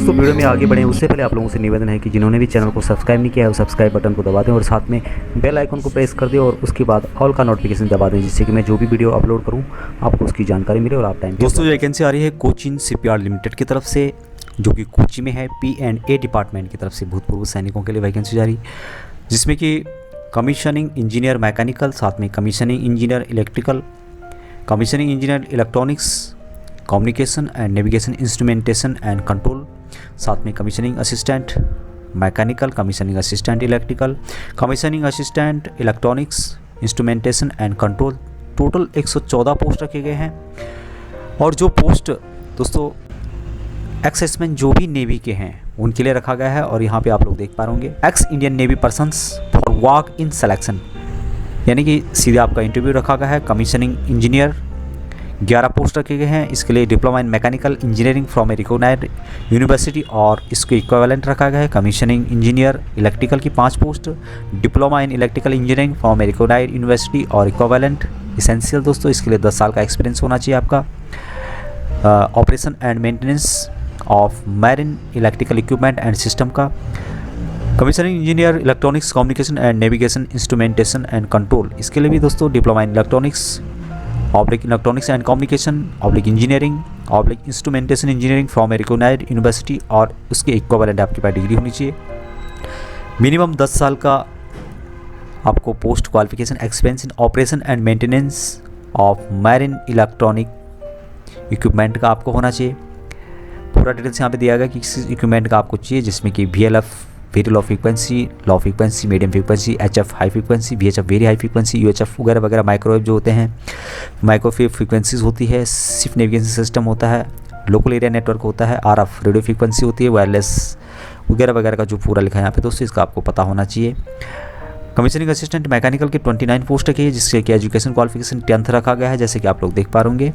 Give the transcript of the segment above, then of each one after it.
दोस्तों वीडियो में आगे बढ़े उससे पहले आप लोगों से निवेदन है कि जिन्होंने भी चैनल को सब्सक्राइब नहीं किया है वो सब्सक्राइब बटन को दबा दें और साथ में बेल आइकन को प्रेस कर दें और उसके बाद ऑल का नोटिफिकेशन दबा दें, जिससे कि मैं जो भी वीडियो अपलोड करूं आपको उसकी जानकारी मिले और आप टाइम। दोस्तों जो वैकेंसी आ रही है कोचिन शिपयार्ड लिमिटेड की तरफ से, जो कि कोची में है, P&A डिपार्टमेंट की तरफ से भूतपूर्व सैनिकों के लिए वैकेंसी जारी, जिसमें कि कमीशनिंग इंजीनियर मैकेनिकल, साथ में commissioning engineer electrical, commissioning engineer electronics, communication and navigation instrumentation and control, साथ में commissioning assistant mechanical, commissioning assistant electrical, commissioning assistant electronics, instrumentation and control. Total 114 post रखे गए हैं। और जो पोस्ट दोस्तों एक्स-सर्विसमैन जो भी नेवी के हैं उनके लिए रखा गया है। और यहाँ पे आप लोग देख पा रहे होंगे x Indian navy persons for work in selection, यानी कि सीधे आपका इंटरव्यू रखा गया है। कमीशनिंग इंजीनियर 11 पोस्ट रखे गए हैं। इसके लिए diploma in mechanical engineering from a recognised university और इसको इक्विवेलेंट रखा गया है। कमीशनिंग इंजीनियर इलेक्ट्रिकल की 5 post, diploma in electrical engineering from a recognised university और इक्विवेलेंट इसेंशियल दोस्तों, इसके लिए 10 साल का एक्सपीरियंस होना चाहिए आपका। Operation and maintenance of marine electrical equipment and system का। Commissioning engineer electronics, communication and navigation instrumentation and control, इसके लिए भी दोस्तों diploma in electronics electronics and communication engineering instrumentation engineering from a recognised university और उसके equivalent आपके पास degree होनी चाहिए। मिनिमम 10 साल का आपको post qualification experience in operation and maintenance of marine electronic equipment का आपको होना चाहिए। पूरा डिटेल्स यहाँ पे दिया गया कि किस इक्विपमेंट का आपको चाहिए, जिसमें कि VLF very low frequency, low frequency, medium frequency, HF high frequency, VHF very high frequency, UHF वगैरह वगैरह, माइक्रोवेव जो होते हैं, माइक्रोवेव फ्रीक्वेंसीज होती है, सिर्फ नेविगेशन सिस्टम होता है, लोकल एरिया नेटवर्क होता है, RF रेडियो फ्रीक्वेंसी होती है, वायरलेस वगैरह वगैरह का जो पूरा लिखा है यहाँ पे दोस्तों, इसका आपको पता होना चाहिए। कमीशनिंग असिस्टेंट मैकेनिकल के 29 पोस्ट रखी है, जिससे कि एजुकेशन क्वालिफिकेशन 10th रखा गया है, जैसे कि आप लोग देख पा रहे।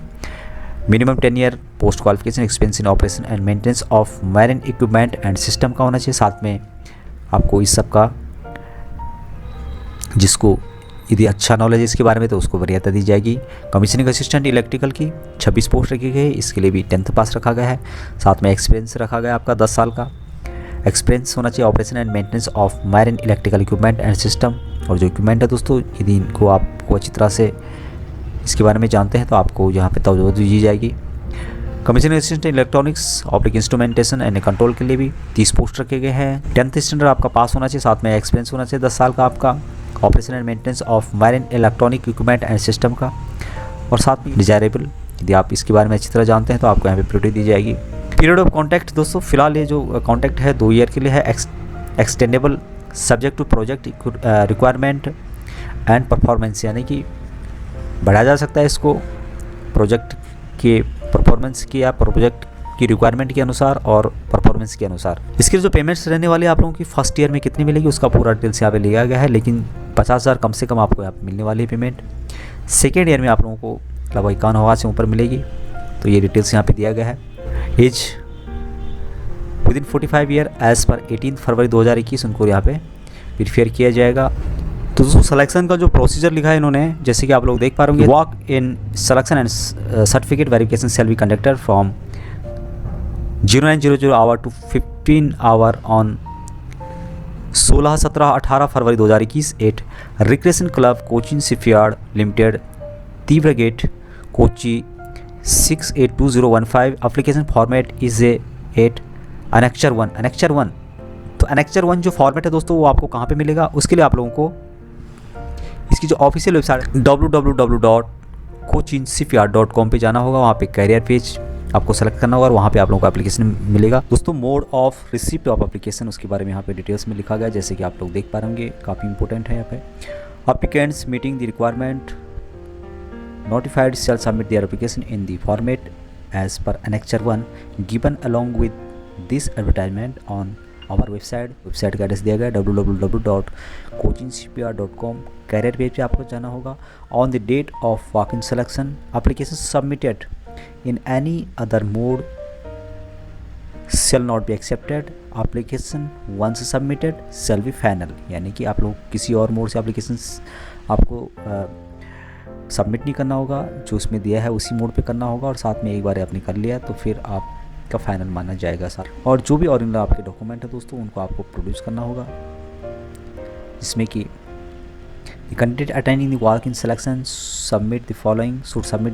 Minimum 10 year post qualification experience in operation and maintenance of marine equipment and system का होना चाहिए। साथ में आपको इस सब का, जिसको यदि अच्छा नॉलेज है इसके बारे में तो उसको वरीयता दी जाएगी। कमीशनिंग असिस्टेंट इलेक्ट्रिकल की 26 पोस्ट रखी गई है, इसके लिए भी 10th पास रखा गया है। साथ में एक्सपीरियंस रखा गया आपका 10 साल का एक्सपीरियंस होना चाहिए operation and maintenance of marine electrical equipment and system. और जो इक्विपमेंट है दोस्तों, यदि इनको आपको अच्छी तरह से इसके बारे में जानते हैं तो आपको यहाँ पे तवज्जो दी जाएगी। Commissioning assistant electronics instrumentation and control के लिए भी 30 पोस्ट रखे गए हैं। 10th स्टैंडर्ड आपका पास होना चाहिए, साथ में एक्सपीरियंस होना चाहिए 10 साल का आपका operation and maintenance of marine electronic equipment and system का। और साथ में डिजायरेबल, यदि आप इसके बारे में अच्छी तरह जानते हैं तो आपको यहाँ पे प्रायोरिटी दी जाएगी। पीरियड ऑफ कॉन्टैक्ट दोस्तों, फिलहाल ये जो कॉन्टैक्ट है 2 ईयर के लिए है। Extendable subject to project requirement and performance, यानी कि बढ़ाया जा सकता है इसको प्रोजेक्ट के परफॉर्मेंस की या प्रोजेक्ट की रिक्वायरमेंट के अनुसार और परफॉर्मेंस के अनुसार। इसके जो पेमेंट्स रहने वाले आप लोगों की फर्स्ट ईयर में कितनी मिलेगी उसका पूरा डिटेल्स यहाँ पे लिया गया है, लेकिन 50,000 कम से कम आपको यहाँ पे मिलने वाली है पेमेंट। सेकेंड ईयर में आप लोगों को लगभग 51,000 से ऊपर मिलेगी, तो ये डिटेल्स यहाँ पे दिया गया है। As within 45 year as per 18 February 2021 उनको यहाँ पे प्रिफेयर किया जाएगा। तो दोस्तों सिलेक्शन का जो प्रोसीजर लिखा है इन्होंने, जैसे कि आप लोग देख पा रहे होंगे, work in selection and certificate verification shall be conducted from 0900 hour to 15 hour on 16, 17, 18 February 2021 at recreation club Cochin shipyard limited, Thevara gate, Kochi 682015। Application format is at annexure 1। तो एनेक्चर 1 जो फॉर्मेट है दोस्तों वो आपको कहाँ पे मिलेगा, उसके लिए आप लोगों को इसकी जो ऑफिशियल वेबसाइट www.cochinshipyard.com पे जाना होगा। वहाँ पे कैरियर पेज आपको सेलेक्ट करना होगा और वहाँ पे आप लोगों को एप्लीकेशन मिलेगा। दोस्तों mode of receipt of application उसके बारे में यहाँ पे डिटेल्स में लिखा गया, जैसे कि आप लोग देख पा रहे होंगे, काफ़ी इंपॉर्टेंट है यहाँ पे। Applicants meeting the requirement notified shall submit their application in the format as per annexure 1 given along with this advertisement on our website का एड्रेस दिया गया www.cochinshipyard.com। कैरियर पेज पे आपको जाना होगा। On the date of walk in selection application submitted in any other mode shall not be accepted. Application once submitted shall be final, यानी कि आप लोग किसी और मोड से एप्लीकेशन आपको सबमिट नहीं करना होगा, जो उसमें दिया है उसी मोड पे करना होगा। और साथ में एक बार आपने कर लिया तो फिर आप का फाइनल माना जाएगा सर। और जो भी ओरिजिनल आपके डॉक्यूमेंट है दोस्तों उनको आपको प्रोड्यूस करना होगा, जिसमें कि the candidate attending the walk-in selection should submit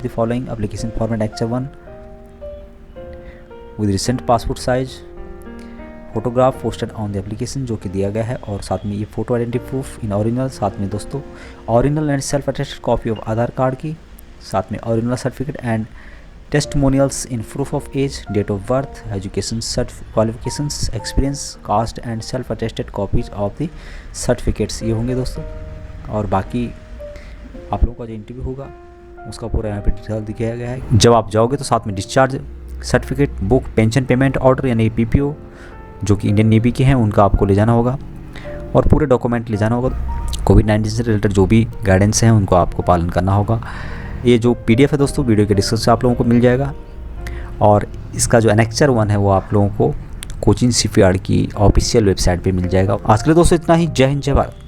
the following application format: Annex 1 with recent passport size photograph posted on the application जो कि दिया गया है, और साथ में ये photo identity proof in original, साथ में दोस्तों original and self attested copy of Aadhaar card की, साथ में original certificate and testimonials in proof of age, date of birth, education qualifications, experience, caste and self attested copies of the certificates ये होंगे दोस्तों। और बाकी आप लोगों का जो इंटरव्यू होगा उसका पूरा यहाँ पे डिटेल दिखाया गया है। जब आप जाओगे तो साथ में discharge certificate, book, pension payment order यानी पीपीओ जो कि इंडियन नेवी के हैं उनका आपको ले जाना होगा, और पूरे डॉक्यूमेंट ले जाना होगा। कोविड-19 से रिलेटेड जो भी गाइडेंस हैं उनको आपको पालन करना होगा। ये जो पीडीएफ है दोस्तों वीडियो के डिस्क्रिप्शन से आप लोगों को मिल जाएगा, और इसका जो एनेक्चर 1 है वो आप लोगों को कोचिन शिपयार्ड की ऑफिशियल वेबसाइट पे मिल जाएगा। आज के लिए दोस्तों इतना ही। जय हिंद, जय भारत।